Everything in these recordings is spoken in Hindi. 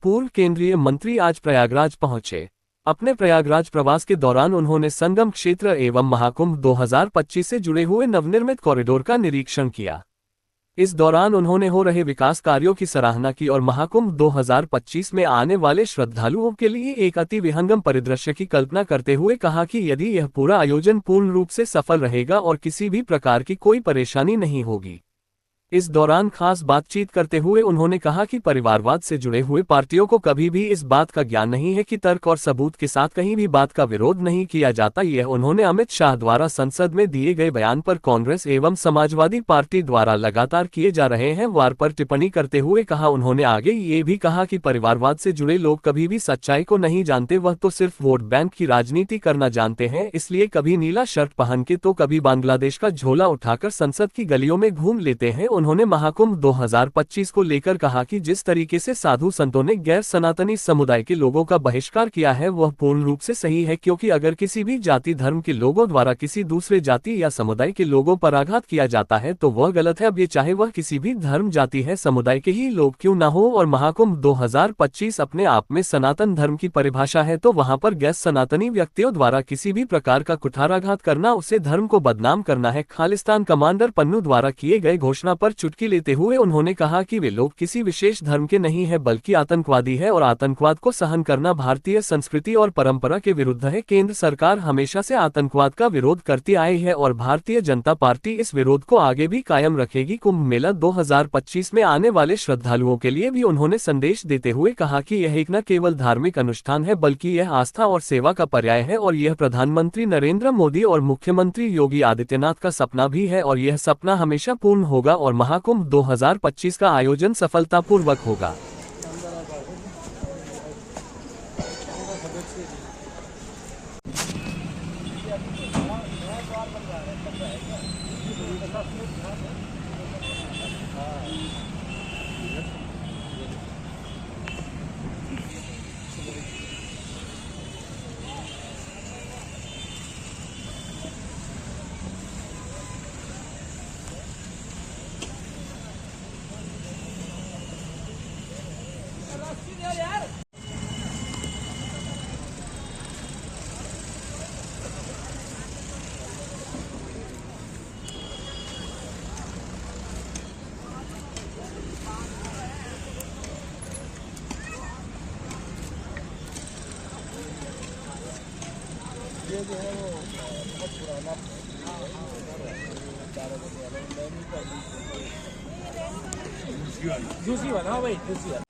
पूर्व केंद्रीय मंत्री आज प्रयागराज पहुंचे। अपने प्रयागराज प्रवास के दौरान उन्होंने संगम क्षेत्र एवं महाकुंभ 2025 से जुड़े हुए नवनिर्मित कॉरिडोर का निरीक्षण किया। इस दौरान उन्होंने हो रहे विकास कार्यों की सराहना की और महाकुंभ 2025 में आने वाले श्रद्धालुओं के लिए एक अति विहंगम परिदृश्य की कल्पना करते हुए कहा कि यदि यह पूरा आयोजन पूर्ण रूप से सफल रहेगा और किसी भी प्रकार की कोई परेशानी नहीं होगी। इस दौरान खास बातचीत करते हुए उन्होंने कहा कि परिवारवाद से जुड़े हुए पार्टियों को कभी भी इस बात का ज्ञान नहीं है कि तर्क और सबूत के साथ कहीं भी बात का विरोध नहीं किया जाता। यह उन्होंने अमित शाह द्वारा संसद में दिए गए बयान पर कांग्रेस एवं समाजवादी पार्टी द्वारा लगातार किए जा रहे हैं वार पर टिप्पणी करते हुए कहा। उन्होंने आगे ये भी कहा कि परिवारवाद से जुड़े लोग कभी भी सच्चाई को नहीं जानते, वह तो सिर्फ वोट बैंक की राजनीति करना जानते हैं, इसलिए कभी नीला शर्ट पहन के तो कभी बांग्लादेश का झोला उठाकर संसद की गलियों में घूम लेते हैं। उन्होंने महाकुंभ 2025 को लेकर कहा कि जिस तरीके से साधु संतों ने गैर सनातनी समुदाय के लोगों का बहिष्कार किया है वह पूर्ण रूप से सही है, क्योंकि अगर किसी भी जाति धर्म के लोगों द्वारा किसी दूसरे जाति या समुदाय के लोगों पर आघात किया जाता है तो वह गलत है। अब ये चाहे वह किसी भी धर्म जाति है समुदाय के ही लोग क्यों न हो। और महाकुंभ 2025 अपने आप में सनातन धर्म की परिभाषा है, तो वहां पर गैर सनातनी व्यक्तियों द्वारा किसी भी प्रकार का कुठाराघात करना उसे धर्म को बदनाम करना है। खालिस्तान कमांडर पन्नू द्वारा किए गए घोषणा पर चुटकी लेते हुए उन्होंने कहा कि वे लोग किसी विशेष धर्म के नहीं है बल्कि आतंकवादी है और आतंकवाद को सहन करना भारतीय संस्कृति और परंपरा के विरुद्ध है। केंद्र सरकार हमेशा से आतंकवाद का विरोध करती आई है और भारतीय जनता पार्टी इस विरोध को आगे भी कायम रखेगी। कुंभ मेला 2025 में आने वाले श्रद्धालुओं के लिए भी उन्होंने संदेश देते हुए कहा कि यह एक न केवल धार्मिक अनुष्ठान है बल्कि यह आस्था और सेवा का पर्याय है और यह प्रधानमंत्री नरेंद्र मोदी और मुख्यमंत्री योगी आदित्यनाथ का सपना भी है और यह सपना हमेशा पूर्ण होगा और महाकुंभ 2025 का आयोजन सफलतापूर्वक होगा। ये जो है वो बहुत पुराना जूसी वाला। हाँ भाई जूसी वाला।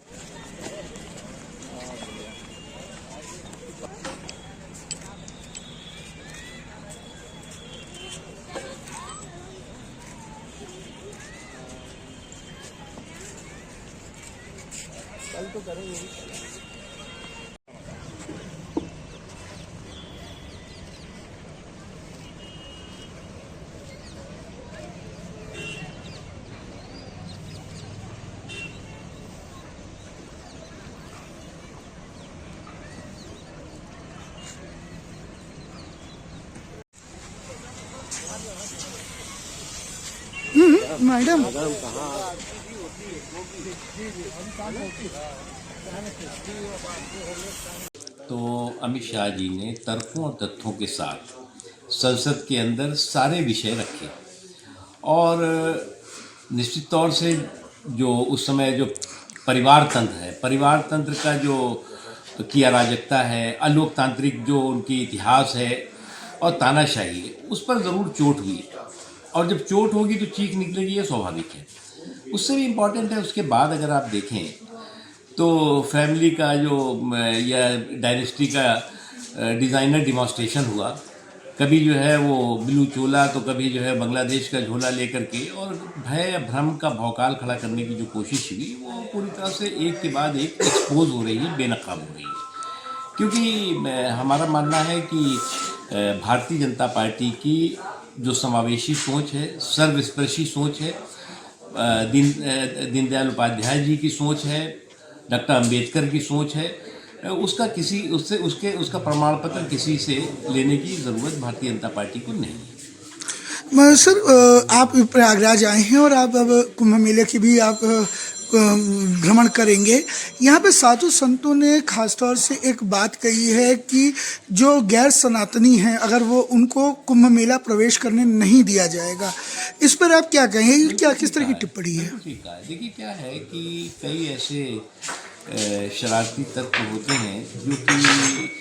कल तो करेंगे। मैडम तो अमित शाह जी ने तर्कों और तथ्यों के साथ संसद के अंदर सारे विषय रखे और निश्चित तौर से जो उस समय जो परिवार तंत्र है, परिवार तंत्र का जो की अराजकता है, अलोकतांत्रिक जो उनकी इतिहास है और तानाशाही है, उस पर ज़रूर चोट हुई और जब चोट होगी तो चीख निकलेगी, ये स्वाभाविक है। उससे भी इम्पॉर्टेंट है उसके बाद अगर आप देखें तो फैमिली का जो या डायनेस्टी का डिज़ाइनर डिमॉन्स्ट्रेशन हुआ, कभी जो है वो ब्लू चोला तो कभी जो है बांग्लादेश का झोला लेकर के, और भय भ्रम का भौकाल खड़ा करने की जो कोशिश हुई वो पूरी तरह से एक के बाद एक एक्सपोज हो रही है, बेनकाब हो रही है। क्योंकि हमारा मानना है कि भारतीय जनता पार्टी की जो समावेशी सोच है, सर्वस्पर्शी सोच है, दीनदयाल उपाध्याय जी की सोच है, डॉक्टर अंबेडकर की सोच है, उसका किसी उसका प्रमाण पत्र किसी से लेने की ज़रूरत भारतीय जनता पार्टी को नहीं है। सर, आप प्रयागराज आए हैं और आप अब कुंभ मेले की भी आप भ्रमण करेंगे। यहाँ पे साधु संतों ने खासतौर से एक बात कही है कि जो गैर सनातनी हैं अगर वो उनको कुंभ मेला प्रवेश करने नहीं दिया जाएगा। इस पर आप क्या कहेंगे, क्या किस तरह की टिप्पणी है? ठीक है, देखिए क्या है कि कई ऐसे शरारती तत्व होते हैं जो कि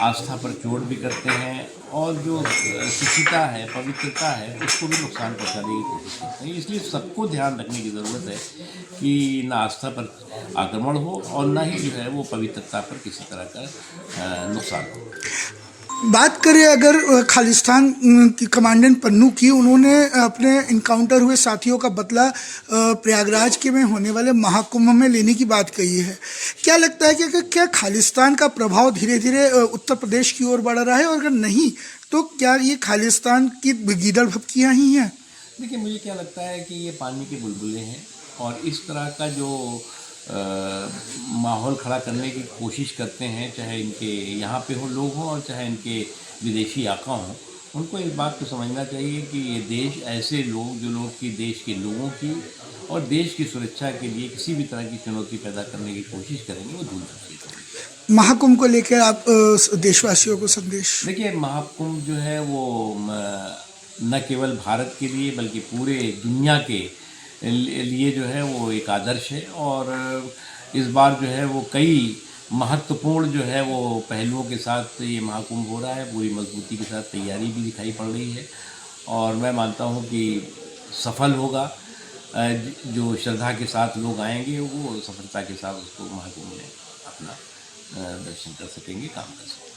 आस्था पर चोट भी करते हैं और जो शुचिता है, पवित्रता है, उसको भी नुकसान पहुंचाने की कोशिश करते हैं। इसलिए सबको ध्यान रखने की ज़रूरत है कि ना आस्था पर आक्रमण हो और ना ही जो है वो पवित्रता पर किसी तरह का नुकसान हो। बात करें अगर खालिस्तान की कमांडेंट पन्नू की, उन्होंने अपने इनकाउंटर हुए साथियों का बदला प्रयागराज के में होने वाले महाकुंभ में लेने की बात कही है। क्या लगता है कि क्या खालिस्तान का प्रभाव धीरे धीरे उत्तर प्रदेश की ओर बढ़ रहा है, और अगर नहीं तो क्या ये खालिस्तान की गीदड़ भभकियाँ ही हैं? देखिए मुझे क्या लगता है कि ये पानी के बुलबुले हैं और इस तरह का जो माहौल खड़ा करने की कोशिश करते हैं, चाहे इनके यहाँ पे हो लोग हों और चाहे इनके विदेशी आका हों, उनको इस बात को समझना चाहिए कि ये देश ऐसे लोग जो लोग की देश के लोगों की और देश की सुरक्षा के लिए किसी भी तरह की चुनौती पैदा करने की कोशिश करेंगे वो धूल चुकी। महाकुंभ को लेकर आप देशवासियों को संदेश? देखिए महाकुंभ जो है वो न केवल भारत के लिए बल्कि पूरे दुनिया के लिए जो है वो एक आदर्श है और इस बार जो है वो कई महत्वपूर्ण जो है वो पहलुओं के साथ ये महाकुंभ हो रहा है। पूरी मजबूती के साथ तैयारी भी दिखाई पड़ रही है और मैं मानता हूँ कि सफल होगा। जो श्रद्धा के साथ लोग आएंगे वो सफलता के साथ उसको महाकुंभ में अपना दर्शन कर सकेंगे, काम कर सकेंगे।